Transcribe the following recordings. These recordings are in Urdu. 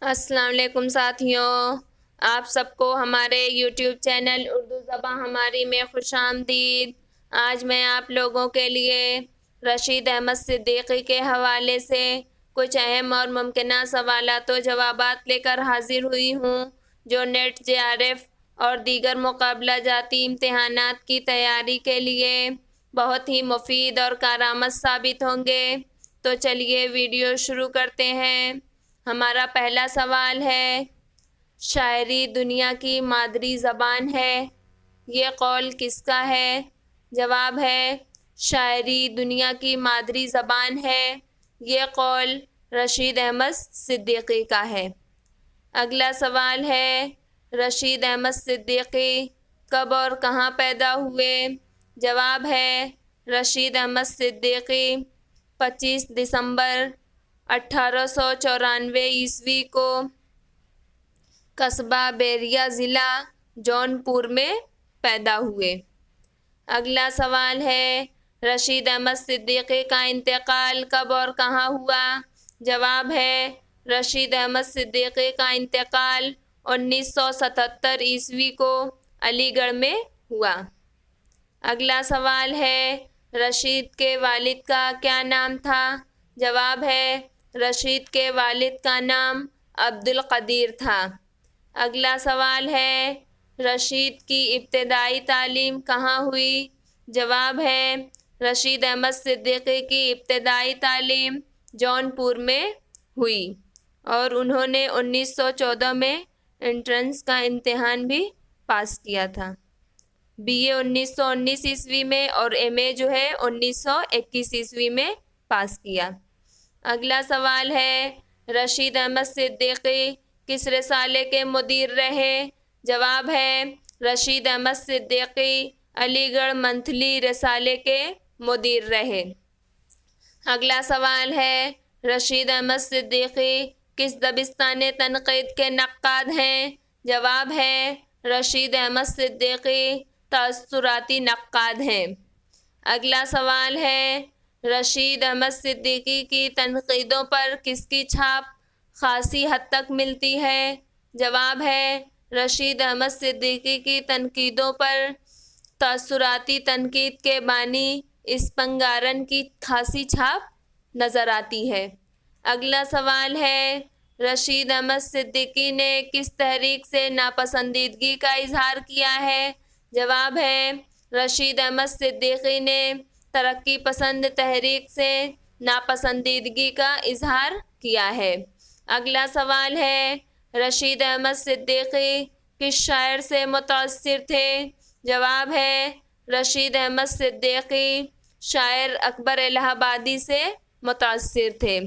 السلام علیکم ساتھیوں، آپ سب کو ہمارے یوٹیوب چینل اردو زباں ہماری میں خوش آمدید۔ آج میں آپ لوگوں کے لیے رشید احمد صدیقی کے حوالے سے کچھ اہم اور ممکنہ سوالات و جوابات لے کر حاضر ہوئی ہوں، جو نیٹ JRF اور دیگر مقابلہ جاتی امتحانات کی تیاری کے لیے بہت ہی مفید اور کارآمد ثابت ہوں گے۔ تو چلیے ویڈیو شروع کرتے ہیں۔ ہمارا پہلا سوال ہے، شاعری دنیا کی مادری زبان ہے، یہ قول کس کا ہے؟ جواب ہے، شاعری دنیا کی مادری زبان ہے، یہ قول رشید احمد صدیقی کا ہے۔ اگلا سوال ہے، رشید احمد صدیقی کب اور کہاں پیدا ہوئے؟ جواب ہے، رشید احمد صدیقی 25 دسمبر 1894 کو قصبہ بیریا ضلع جونپور میں پیدا ہوئے۔ اگلا سوال ہے، رشید احمد صدیقی کا انتقال کب اور کہاں ہوا؟ جواب ہے، رشید احمد صدیقی کا انتقال 1977 کو علی گڑھ میں ہوا۔ اگلا سوال ہے، رشید کے والد کا کیا نام تھا؟ جواب ہے، رشید کے والد کا نام عبدالقدیر تھا۔ اگلا سوال ہے، رشید کی ابتدائی تعلیم کہاں ہوئی؟ جواب ہے، رشید احمد صدیقی کی ابتدائی تعلیم جونپور میں ہوئی اور انہوں نے 1914 میں انٹرنس کا امتحان بھی پاس کیا تھا۔ BA 1919 میں اور MA جو ہے 1921 میں پاس کیا۔ اگلا سوال ہے، رشید احمد صدیقی کس رسالے کے مدیر رہے؟ جواب ہے، رشید احمد صدیقی علی گڑھ منتھلی رسالے کے مدیر رہے۔ اگلا سوال ہے، رشید احمد صدیقی کس دبستان تنقید کے نقاد ہیں؟ جواب ہے، رشید احمد صدیقی تاثراتی نقاد ہیں۔ اگلا سوال ہے، رشید احمد صدیقی کی تنقیدوں پر کس کی چھاپ خاصی حد تک ملتی ہے؟ جواب ہے، رشید احمد صدیقی کی تنقیدوں پر تاثراتی تنقید کے بانی اسپنگارن کی خاصی چھاپ نظر آتی ہے۔ اگلا سوال ہے، رشید احمد صدیقی نے کس تحریک سے ناپسندیدگی کا اظہار کیا ہے؟ جواب ہے، رشید احمد صدیقی نے ترقی پسند تحریک سے ناپسندیدگی کا اظہار کیا ہے۔ اگلا سوال ہے، رشید احمد صدیقی کس شاعر سے متاثر تھے؟ جواب ہے، رشید احمد صدیقی شاعر اکبر الہ آبادی سے متاثر تھے۔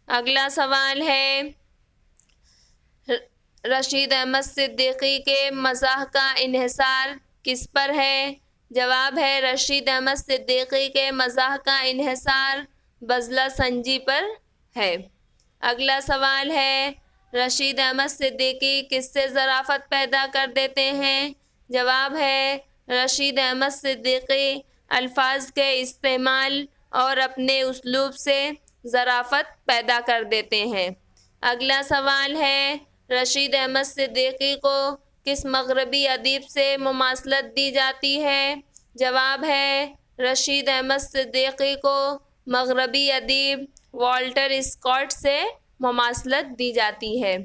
اگلا سوال ہے، رشید احمد صدیقی کے مزاح کا انحصار کس پر ہے؟ جواب ہے، رشید احمد صدیقی کے مزاح کا انحصار بزلہ سنجی پر ہے۔ اگلا سوال ہے، رشید احمد صدیقی کس سے ظرافت پیدا کر دیتے ہیں؟ جواب ہے، رشید احمد صدیقی الفاظ کے استعمال اور اپنے اسلوب سے ظرافت پیدا کر دیتے ہیں۔ اگلا سوال ہے، رشید احمد صدیقی کو کس مغربی ادیب سے مماثلت دی جاتی ہے؟ جواب ہے، رشید احمد صدیقی کو مغربی ادیب والٹر اسکاٹ سے مماثلت دی جاتی ہے۔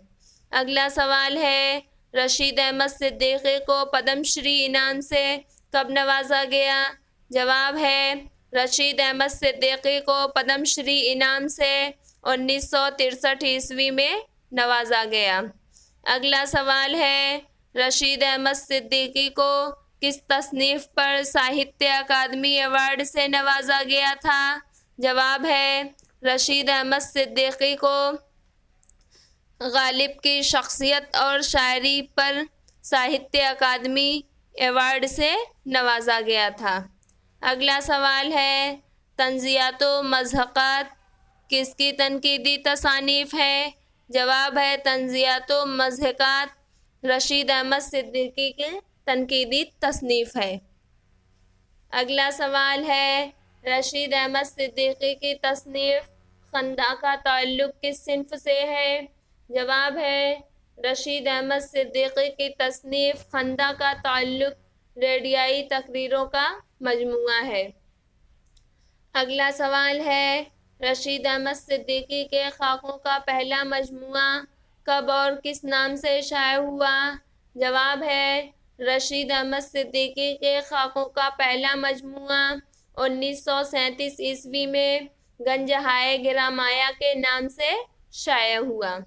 اگلا سوال ہے، رشید احمد صدیقی کو پدم شری انعام سے کب نوازا گیا؟ جواب ہے، رشید احمد صدیقی کو پدم شری انعام سے 1963 میں نوازا گیا۔ اگلا سوال ہے، رشید احمد صدیقی کو کس تصنیف پر ساہتیہ اکادمی ایوارڈ سے نوازا گیا تھا؟ جواب ہے، رشید احمد صدیقی کو غالب کی شخصیت اور شاعری پر ساہتیہ اکادمی ایوارڈ سے نوازا گیا تھا۔ اگلا سوال ہے، تنزیہات و مضحکات کس کی تنقیدی تصانیف ہے؟ جواب ہے، تنزیہات و مضحکات رشید احمد صدیقی کی تنقیدی تصنیف ہے۔ اگلا سوال ہے، رشید احمد صدیقی کی تصنیف خنداں کا تعلق کس صنف سے ہے؟ جواب ہے رشید احمد صدیقی کی تصنیف خندہ کا تعلق ریڈیائی تقریروں کا مجموعہ ہے۔ اگلا سوال ہے رشید احمد صدیقی کے خاکوں کا پہلا مجموعہ کب اور کس نام سے شائع ہوا؟ جواب ہے رشید احمد صدیقی کے خاکوں کا پہلا مجموعہ 1937 عیسوی میں گنجہائے گرامایا کے نام سے شائع ہوا۔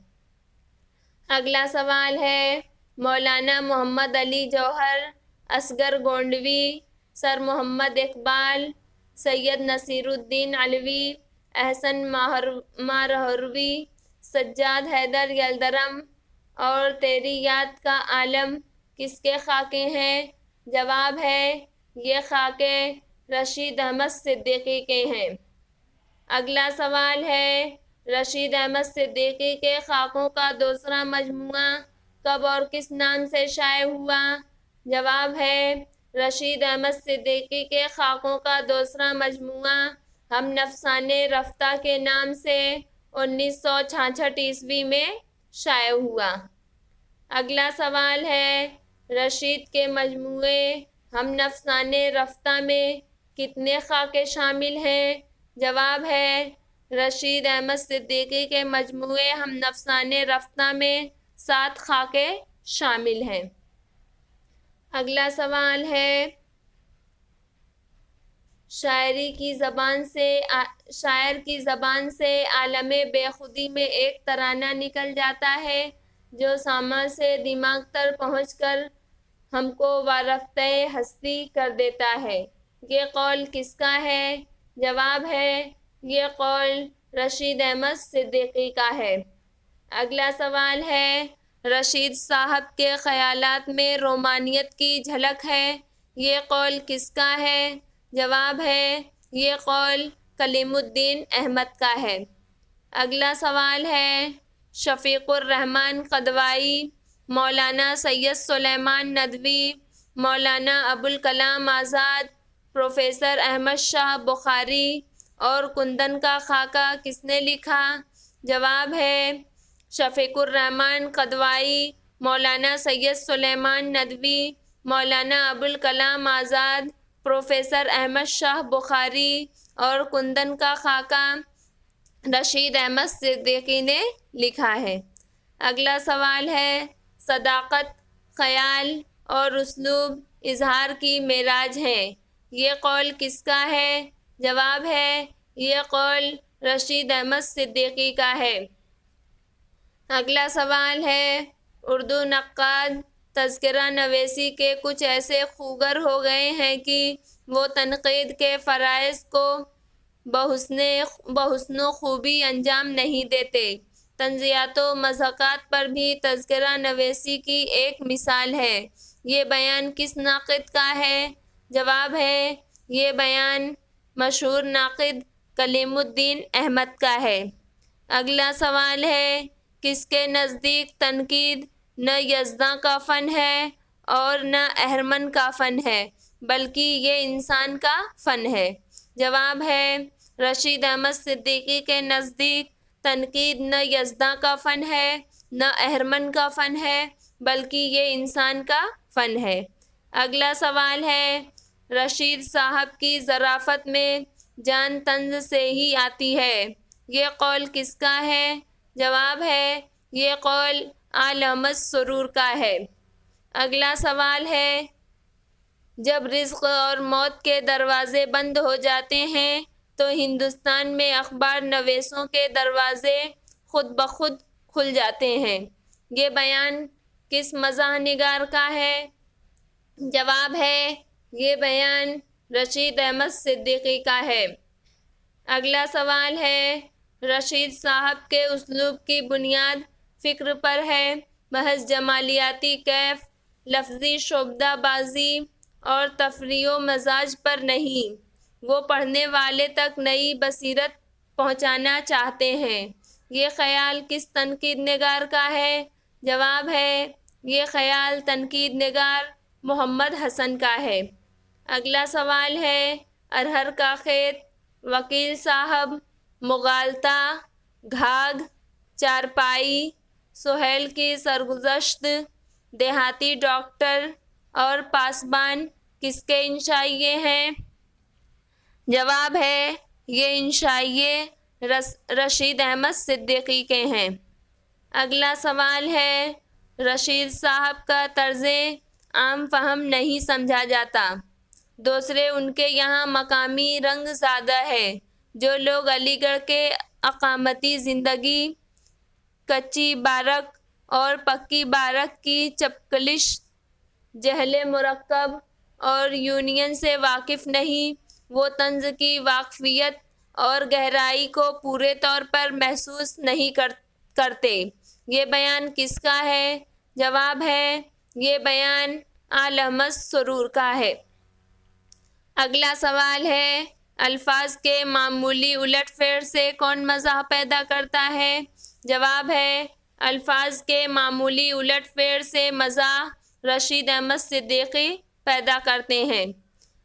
اگلا سوال ہے مولانا محمد علی جوہر، اصغر گونڈوی، سر محمد اقبال، سید نصیر الدین علوی، احسن ماہروی، سجاد حیدر یلدرم اور تیری یاد کا عالم کس کے خاکے ہیں؟ جواب ہے یہ خاکے رشید احمد صدیقی کے ہیں۔ اگلا سوال ہے رشید احمد صدیقی کے خاکوں کا دوسرا مجموعہ کب اور کس نام سے شائع ہوا؟ جواب ہے رشید احمد صدیقی کے خاکوں کا دوسرا مجموعہ ہم نفسان رفتہ کے نام سے 1966 عیسوی میں شائع ہوا۔ اگلا سوال ہے رشید کے مجموعے ہم نفسان رفتہ میں کتنے خاکے شامل ہیں؟ جواب ہے رشید احمد صدیقی کے مجموعے ہم نفسان رفتہ میں 7 خاکے شامل ہیں۔ اگلا سوال ہے شاعر کی زبان سے عالم بے خودی میں ایک ترانہ نکل جاتا ہے جو سامع سے دماغ تر پہنچ کر ہم کو وارفتہ ہستی کر دیتا ہے، یہ قول کس کا ہے؟ جواب ہے یہ قول رشید احمد صدیقی کا ہے۔ اگلا سوال ہے رشید صاحب کے خیالات میں رومانیت کی جھلک ہے، یہ قول کس کا ہے؟ جواب ہے یہ قول کلیم الدین احمد کا ہے۔ اگلا سوال ہے شفیق الرحمن قدوائی، مولانا سید سلیمان ندوی، مولانا ابوالکلام آزاد، پروفیسر احمد شاہ بخاری اور کندن کا خاکہ کس نے لکھا؟ جواب ہے شفیق الرحمن قدوائی، مولانا سید سلیمان ندوی، مولانا ابوالکلام آزاد، پروفیسر احمد شاہ بخاری اور کندن کا خاکہ رشید احمد صدیقی نے لکھا ہے۔ اگلا سوال ہے صداقت، خیال اور اسلوب اظہار کی معراج ہیں، یہ قول کس کا ہے؟ جواب ہے یہ قول رشید احمد صدیقی کا ہے۔ اگلا سوال ہے اردو نقاد تذکرہ نویسی کے کچھ ایسے خوگر ہو گئے ہیں کہ وہ تنقید کے فرائض کو بحسن و خوبی انجام نہیں دیتے۔ طنزیات و مضحکات پر بھی تذکرہ نویسی کی ایک مثال ہے، یہ بیان کس ناقد کا ہے؟ جواب ہے یہ بیان مشہور ناقد کلیم الدین احمد کا ہے۔ اگلا سوال ہے کس کے نزدیک تنقید نہ یزداں کا فن ہے اور نہ اہرمن کا فن ہے بلکہ یہ انسان کا فن ہے؟ جواب ہے رشید احمد صدیقی کے نزدیک تنقید نہ یزداں کا فن ہے نہ اہرمن کا فن ہے بلکہ یہ انسان کا فن ہے۔ اگلا سوال ہے رشید صاحب کی ظرافت میں جان طنز سے ہی آتی ہے، یہ قول کس کا ہے؟ جواب ہے یہ قول آل احمد سرور کا ہے۔ اگلا سوال ہے جب رزق اور موت کے دروازے بند ہو جاتے ہیں تو ہندوستان میں اخبار نویسوں کے دروازے خود بخود کھل جاتے ہیں، یہ بیان کس مزاح نگار کا ہے؟ جواب ہے یہ بیان رشید احمد صدیقی کا ہے۔ اگلا سوال ہے رشید صاحب کے اسلوب کی بنیاد فکر پر ہے، محض جمالیاتی کیف، لفظی شعبدہ بازی اور تفریح و مزاج پر نہیں، وہ پڑھنے والے تک نئی بصیرت پہنچانا چاہتے ہیں، یہ خیال کس تنقید نگار کا ہے؟ جواب ہے یہ خیال تنقید نگار محمد حسن کا ہے۔ اگلا سوال ہے ارہر کا کھیت، وکیل صاحب، مغالطہ، گھاگ، چارپائی، سہیل کی سرگزشت دیہاتی ڈاکٹر اور پاسبان کس کے انشائیے ہیں؟ جواب ہے یہ انشائیے رشید احمد صدیقی کے ہیں۔ اگلا سوال ہے رشید صاحب کا طرز عام فہم نہیں سمجھا جاتا۔ دوسرے ان کے یہاں مقامی رنگ زیادہ ہے۔ جو لوگ علی گڑھ کے اقامتی زندگی، کچی بارک اور پکی بارک کی چپکلش، جہل مرکب اور یونین سے واقف نہیں، وہ طنز کی واقفیت اور گہرائی کو پورے طور پر محسوس نہیں کرتے۔ یہ بیان کس کا ہے؟ جواب ہے یہ بیان آل احمد سرور کا ہے۔ اگلا سوال ہے الفاظ کے معمولی الٹ پھیر سے کون مزاح پیدا کرتا ہے؟ جواب ہے الفاظ کے معمولی الٹ پھیر سے مزاح رشید احمد صدیقی پیدا کرتے ہیں۔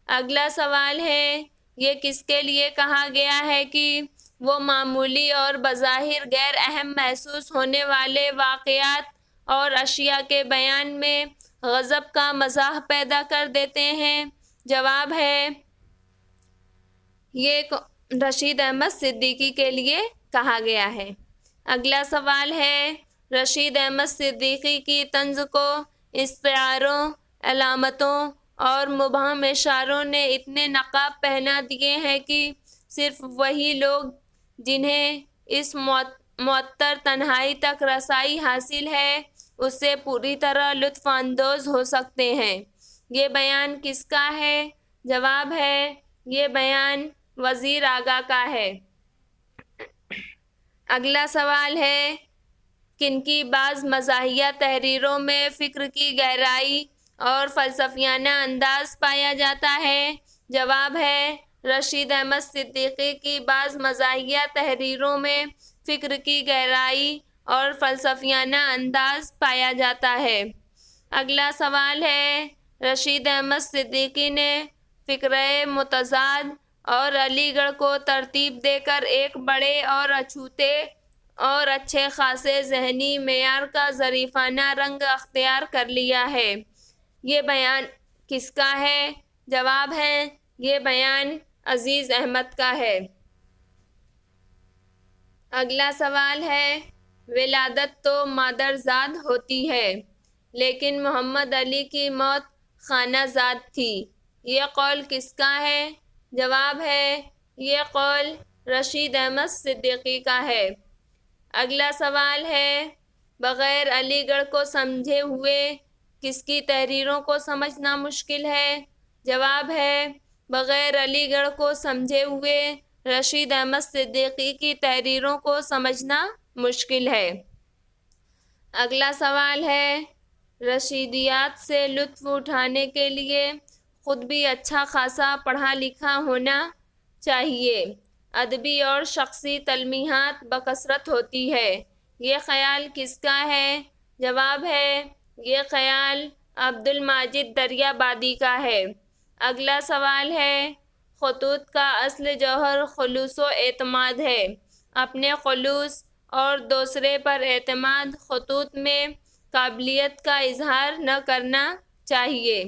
اگلا سوال ہے یہ کس کے لیے کہا گیا ہے کہ وہ معمولی اور بظاہر غیر اہم محسوس ہونے والے واقعات اور اشیاء کے بیان میں غضب کا مزاح پیدا کر دیتے ہیں؟ جواب ہے یہ رشید احمد صدیقی کے لیے کہا گیا ہے۔ اگلا سوال ہے رشید احمد صدیقی کی طنز کو استعاروں، علامتوں اور مبہم اشاروں نے اتنے نقاب پہنا دیے ہیں کہ صرف وہی لوگ جنہیں اس معطر تنہائی تک رسائی حاصل ہے اس سے پوری طرح لطف اندوز ہو سکتے ہیں۔ یہ بیان کس کا ہے؟ جواب ہے یہ بیان وزیر آگا کا ہے۔ اگلا سوال ہے کن کی بعض مزاحیہ تحریروں میں فکر کی گہرائی اور فلسفیانہ انداز پایا جاتا ہے؟ جواب ہے رشید احمد صدیقی کی بعض مزاحیہ تحریروں میں فکر کی گہرائی اور فلسفیانہ انداز پایا جاتا ہے۔ اگلا سوال ہے رشید احمد صدیقی نے فقرہ متضاد اور علی گڑھ کو ترتیب دے کر ایک بڑے اور اچھوتے اور اچھے خاصے ذہنی معیار کا ظریفانہ رنگ اختیار کر لیا ہے۔ یہ بیان کس کا ہے؟ جواب ہے یہ بیان عزیز احمد کا ہے۔ اگلا سوال ہے ولادت تو مادرزاد ہوتی ہے لیکن محمد علی کی موت خانہ زاد تھی، یہ قول کس کا ہے؟ جواب ہے یہ قول رشید احمد صدیقی کا ہے۔ اگلا سوال ہے بغیر علی گڑھ کو سمجھے ہوئے کس کی تحریروں کو سمجھنا مشکل ہے؟ جواب ہے بغیر علی گڑھ کو سمجھے ہوئے رشید احمد صدیقی کی تحریروں کو سمجھنا مشکل ہے۔ اگلا سوال ہے رشیدیات سے لطف اٹھانے کے لیے خود بھی اچھا خاصا پڑھا لکھا ہونا چاہیے، ادبی اور شخصی تلمیحات بکثرت ہوتی ہے، یہ خیال کس کا ہے؟ جواب ہے یہ خیال عبد الماجد دریابادی کا ہے۔ اگلا سوال ہے خطوط کا اصل جوہر خلوص و اعتماد ہے، اپنے خلوص اور دوسرے پر اعتماد خطوط میں قابلیت کا اظہار نہ کرنا چاہیے،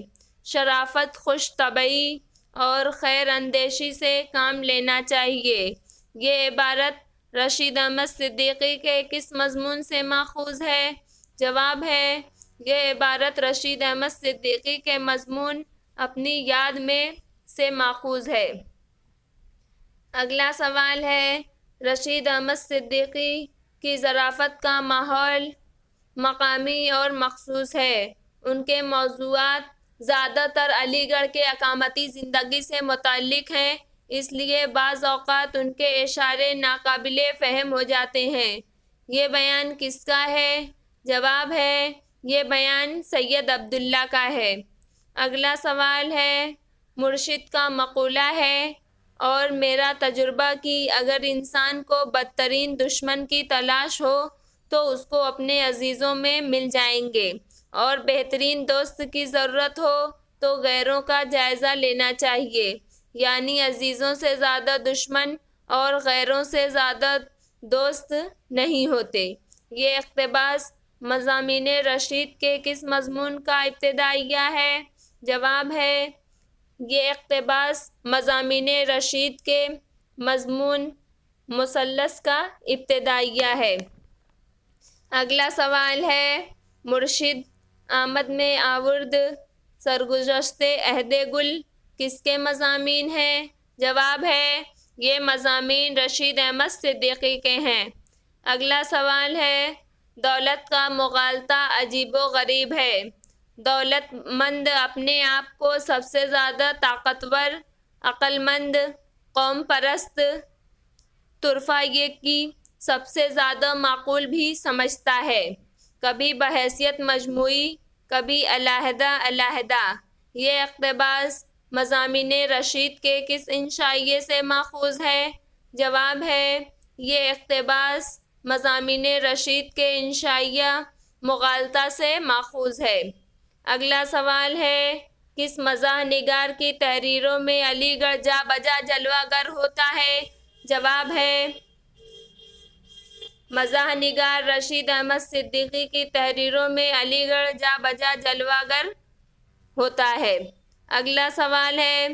شرافت، خوش طبعی اور خیر اندیشی سے کام لینا چاہیے۔ یہ عبارت رشید احمد صدیقی کے کس مضمون سے ماخوذ ہے؟ جواب ہے یہ عبارت رشید احمد صدیقی کے مضمون اپنی یاد میں سے ماخوذ ہے۔ اگلا سوال ہے رشید احمد صدیقی کی ظرافت کا ماحول مقامی اور مخصوص ہے، ان کے موضوعات زیادہ تر علی گڑھ کے اقامتی زندگی سے متعلق ہیں، اس لیے بعض اوقات ان کے اشارے ناقابل فہم ہو جاتے ہیں۔ یہ بیان کس کا ہے؟ جواب ہے یہ بیان سید عبداللہ کا ہے۔ اگلا سوال ہے مرشد کا مقولہ ہے اور میرا تجربہ کہ اگر انسان کو بدترین دشمن کی تلاش ہو تو اس کو اپنے عزیزوں میں مل جائیں گے، اور بہترین دوست کی ضرورت ہو تو غیروں کا جائزہ لینا چاہیے، یعنی عزیزوں سے زیادہ دشمن اور غیروں سے زیادہ دوست نہیں ہوتے۔ یہ اقتباس مضامین رشید کے کس مضمون کا ابتدائیہ ہے؟ جواب ہے یہ اقتباس مضامین رشید کے مضمون مثلث کا ابتدائیہ ہے۔ اگلا سوال ہے مرشد آمد میں آورد سرگزشت عہد گل کس کے مضامین ہیں؟ جواب ہے یہ مضامین رشید احمد صدیقی کے ہیں۔ اگلا سوال ہے دولت کا مغالطہ عجیب و غریب ہے۔ دولت مند اپنے آپ کو سب سے زیادہ طاقتور، عقل مند، قوم پرست، طرفہ یہ کہ سب سے زیادہ معقول بھی سمجھتا ہے، کبھی بحیثیت مجموعی، کبھی علیحدہ علیحدہ۔ یہ اقتباس مضامین رشید کے کس انشائیے سے ماخوذ ہے؟ جواب ہے یہ اقتباس مضامین رشید کے انشائیہ مغالطہ سے ماخوذ ہے۔ اگلا سوال ہے کس مزاح نگار کی تحریروں میں علی گڑھ جا بجا جلوہ گر ہوتا ہے؟ جواب ہے مزاح نگار رشید احمد صدیقی کی تحریروں میں علی گڑھ جا بجا جلوہ گر ہوتا ہے۔ اگلا سوال ہے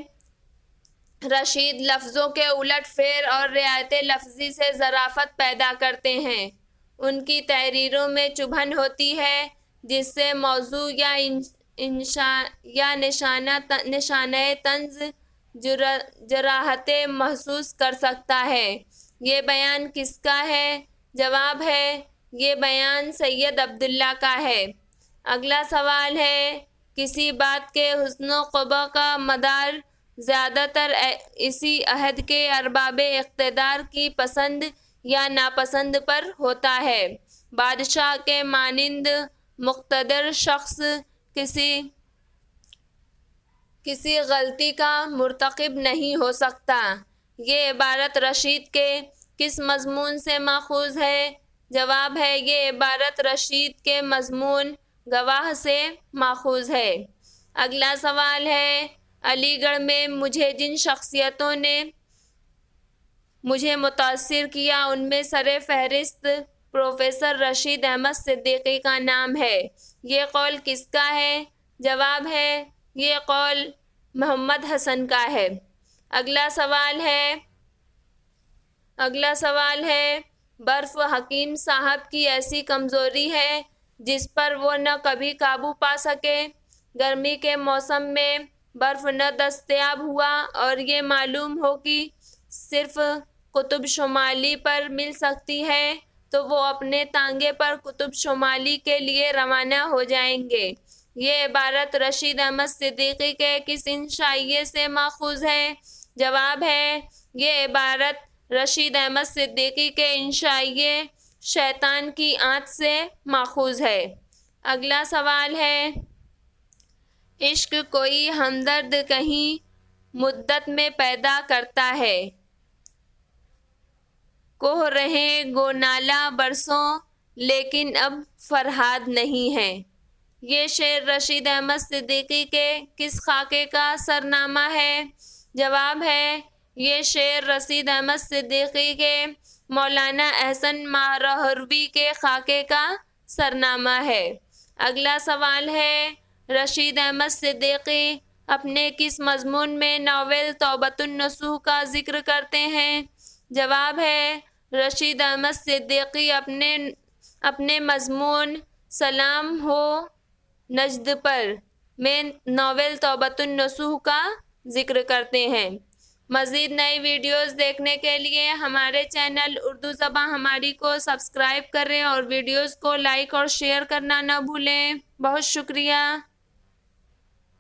رشید لفظوں کے الٹ پھیر اور رعایت لفظی سے ظرافت پیدا کرتے ہیں۔ ان کی تحریروں میں چبھن ہوتی ہے جس سے موضوع یا نشانہ طنز جراحت محسوس کر سکتا ہے۔ یہ بیان کس کا ہے؟ جواب ہے یہ بیان سید عبداللہ کا ہے۔ اگلا سوال ہے کسی بات کے حسن و قبح کا مدار زیادہ تر اسی عہد کے ارباب اقتدار کی پسند یا ناپسند پر ہوتا ہے۔ بادشاہ کے مانند مقتدر شخص کسی غلطی کا مرتکب نہیں ہو سکتا۔ یہ عبارت رشید کے کس مضمون سے ماخوذ ہے؟ جواب ہے یہ عبارت رشید کے مضمون گواہ سے ماخوذ ہے۔ اگلا سوال ہے علی گڑھ میں مجھے جن شخصیتوں نے مجھے متاثر کیا ان میں سر فہرست پروفیسر رشید احمد صدیقی کا نام ہے۔ یہ قول کس کا ہے؟ جواب ہے یہ قول محمد حسن کا ہے۔ اگلا سوال ہے برف حکیم صاحب کی ایسی کمزوری ہے جس پر وہ نہ کبھی قابو پا سکے۔ گرمی کے موسم میں برف نہ دستیاب ہوا اور یہ معلوم ہو کہ صرف قطب شمالی پر مل سکتی ہے تو وہ اپنے تانگے پر قطب شمالی کے لیے روانہ ہو جائیں گے۔ یہ عبارت رشید احمد صدیقی کے کس انشائیے سے ماخوذ ہے؟ جواب ہے یہ عبارت رشید احمد صدیقی کے انشائیے شیطان کی آنت سے ماخوذ ہے۔ اگلا سوال ہے عشق کوئی ہمدرد کہیں مدت میں پیدا کرتا ہے، کوہ رہیں گو نالہ برسوں لیکن اب فرہاد نہیں ہے۔ یہ شعر رشید احمد صدیقی کے کس خاکے کا سرنامہ ہے؟ جواب ہے یہ شعر رشید احمد صدیقی کے مولانا احسن ماہروردی کے خاکے کا سرنامہ ہے۔ اگلا سوال ہے رشید احمد صدیقی اپنے کس مضمون میں ناول توبۃ النصوح کا ذکر کرتے ہیں؟ جواب ہے رشید احمد صدیقی اپنے مضمون سلام ہو نجد پر میں ناول توبۃ النصوح کا ذکر کرتے ہیں۔ مزید نئی ویڈیوز دیکھنے کے لیے ہمارے چینل اردو زباں ہماری کو سبسکرائب کریں اور ویڈیوز کو لائک اور شیئر کرنا نہ بھولیں۔ بہت شکریہ۔